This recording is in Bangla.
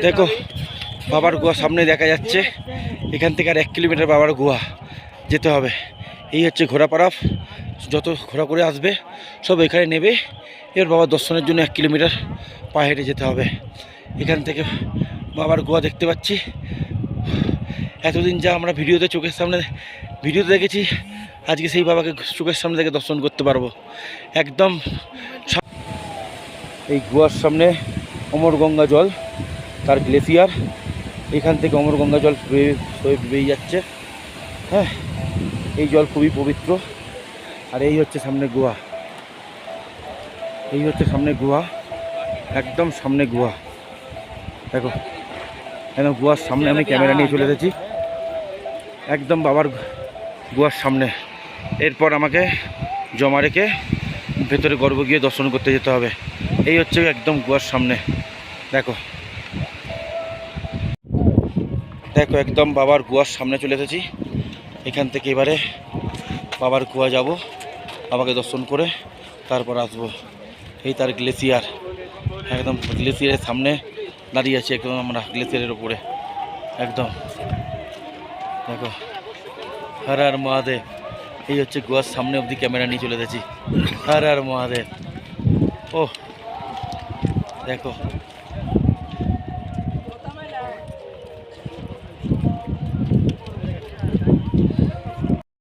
দেখো বাবার গুহা সামনে দেখা যাচ্ছে। এখান থেকে আর 1 কিলোমিটার বাবার গুহা যেতে হবে। এই হচ্ছে ঘোড়াপাড়া, যত ঘোরা করে আসবে সব এখানে নেবে। এবার বাবার দর্শনের জন্য 1 কিলোমিটার পা হেঁটে যেতে হবে। এখান থেকে বাবার গুহা দেখতে পাচ্ছি। এতদিন যা আমরা ভিডিওতে চোখের সামনে দেখেছি, আজকে সেই বাবাকে চোখের সামনে থেকে দর্শন করতে পারবো একদম। এই গুহার সামনে অমরগঙ্গা জল, তার গ্লেসিয়ার। এখান থেকে অমরগঙ্গা জল বেরিয়ে যাচ্ছে। হ্যাঁ, এই জল খুবই পবিত্র। আর এই হচ্ছে সামনে গুহা, এই হচ্ছে সামনে গুহা, একদম সামনে গুহা। দেখো একদম গুহার সামনে আমি ক্যামেরা নিয়ে চলে এসেছি, একদম বাবার গুহার সামনে। এরপর আমাকে জমা রেখে ভেতরে গর্ভ গিয়ে দর্শন করতে যেতে হবে। এই হচ্ছে একদম গুহার সামনে। দেখো দেখো একদম বাবার গুহার সামনে চলে এসেছি। এখান থেকে এবারে বাবার গুহা যাব, বাবাকে দর্শন করে তারপর আসবো। এই তার গ্লেসিয়ার, একদম গ্লেসিয়ারের সামনে দাঁড়িয়ে আছি, একদম আমরা গ্লেসিয়ারের উপরে একদম। দেখো হর হর মহাদেব। এই হচ্ছে গুহার সামনে অবধি ক্যামেরা নিয়ে চলে এসেছি। হর হর মহাদেব। ও দেখো